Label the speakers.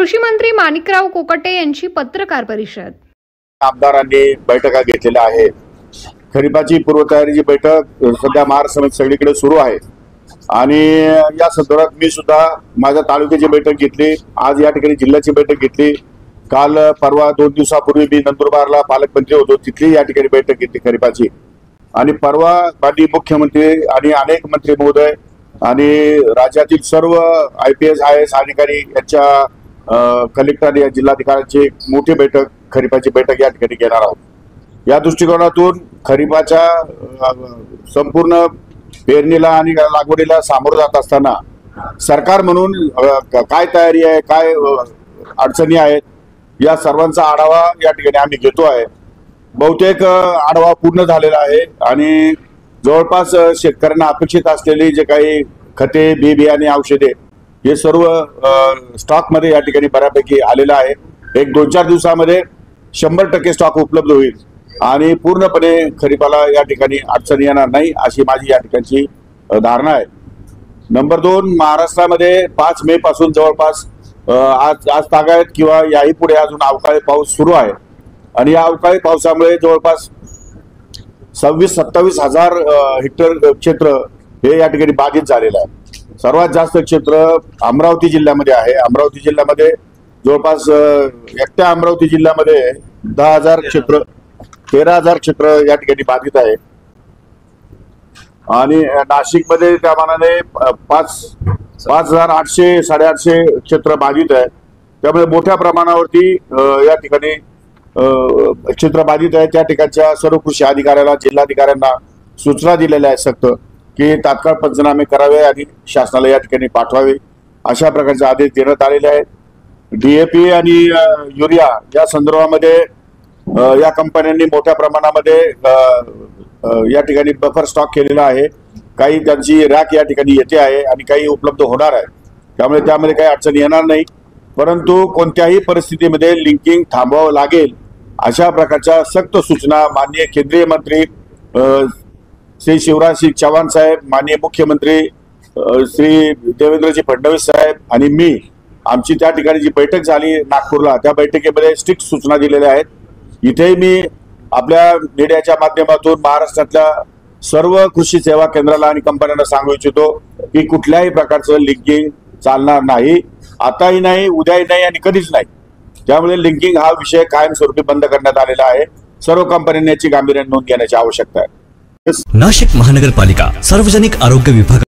Speaker 1: कृषी मंत्री माणिकराव कोकाटे यांची पत्रकार परिषद।
Speaker 2: आमदारांनी बैठका घेतलेल्या आहेत। खरीपाची पूर्वतयारीची बैठक सध्या महाराष्ट्रात सगळीकडे सुरू आहे आणि या संदर्भात मी सुद्धा माझ्या तालुक्याची बैठक घेतली। आज या ठिकाणी जिल्ह्याची बैठक घेतली। काल परवा 2 दिवसापूर्वी मी नंदुरबारला पालकमंत्री होतो, तिथली या ठिकाणी बैठक घेतली खरीपाची। आणि परवा माननीय मुख्यमंत्री आणि अनेक मंत्री महोदय आणि राज्यातील सर्व IPS IAS अधिकारी यांच्या कलेक्टर या जिल्हाधिकाऱ्यांची मोठी बैठक खरीपाची बैठक या ठिकाणी घेणार आहोत। या दृष्टिकोनातून खरीपाच्या संपूर्ण पेरणीला आणि लागवडीला सामोरं जात असताना सरकार म्हणून काय तयारी आहे, काय अडचणी आहेत, या सर्वांचा आढावा या ठिकाणी आम्ही घेतो आहे। बहुतेक आढावा पूर्ण झालेला आहे आणि जवळपास शेतकऱ्यांना अपेक्षित असलेली जे काही खते, बी बियाणे, औषधे हे सर्व स्टॉक मध्ये या ठिकाणी बऱ्यापैकी आलेलं आहे। एक 2-4 दिवसामध्ये 100% स्टॉक उपलब्ध होईल आणि पूर्णपणे खरीपाला या ठिकाणी अडचण येणार नाही अशी माझी या ठिकाणची धारणा आहे। नंबर 2, महाराष्ट्रामध्ये 5 मे पासून जवळपास आज तागायत किंवा याही पुढे अजून अवकाळी पाऊस सुरू आहे आणि या अवकाळी पावसामुळे जवळपास 26-27 हजार हेक्टर क्षेत्र हे या ठिकाणी बाधित झालेलं आहे। सर्वात जास्त क्षेत्र अमरावती जिल्ह्यामध्ये आहे। अमरावती जिल्ह्यामध्ये जवळपास एकट्या अमरावती जिल्ह्यामध्ये 10,000 क्षेत्र 13,000 क्षेत्र या ठिकाणी बाधित आहे आणि नाशिकमध्ये त्या मानाने 5,800 850 क्षेत्र बाधित आहे। त्यामुळे मोठ्या प्रमाणावरती या ठिकाणी क्षेत्र बाधित आहे। त्या ठिकाणच्या सर्व कृषी अधिकाऱ्याला, जिल्हाधिकाऱ्यांना सूचना दिलेल्या आहेत सक्त की तात्काळ पंचनामे करावे आणि शासनाला या ठिकाणी पाठवावे अशा प्रकारचे आदेश देण्यात आलेले आहेत। DAP आणि युरिया या संदर्भामध्ये या कंपन्यांनी मोठ्या प्रमाणामध्ये या ठिकाणी बफर स्टॉक केलेला आहे। काही त्यांची रॅक या ठिकाणी येते आहे आणि काही उपलब्ध होणार आहे, त्यामुळे त्यामध्ये काही अडचण येणार नाही। परंतु कोणत्याही परिस्थितीमध्ये लिंकिंग थांबवावं लागेल अशा प्रकारच्या सक्त सूचना माननीय केंद्रीय मंत्री श्री शिवराज सिंग चौहान साहेब, माननीय मुख्यमंत्री श्री देवेंद्रजी फडणवीस साहेब आणि मी आमची त्या ठिकाणी जी बैठक झाली नागपूरला, त्या बैठकीमध्ये स्ट्रिक्ट सूचना दिलेल्या आहेत। इथेही मी आपल्या मीडियाच्या माध्यमातून महाराष्ट्रातल्या सर्व कृषी सेवा केंद्राला आणि कंपन्यांना सांगू इच्छितो की कुठल्याही प्रकारचं लिंकिंग चालणार नाही, आताही नाही, उद्याही नाही आणि कधीच नाही। त्यामुळे लिंकिंग हा विषय कायमस्वरूपी बंद करण्यात आलेला आहे। सर्व कंपन्यांनी याची गांभीर्याने नोंद घेण्याची आवश्यकता आहे।
Speaker 3: नाशिक महानगरपालिका सार्वजनिक आरोग्य विभाग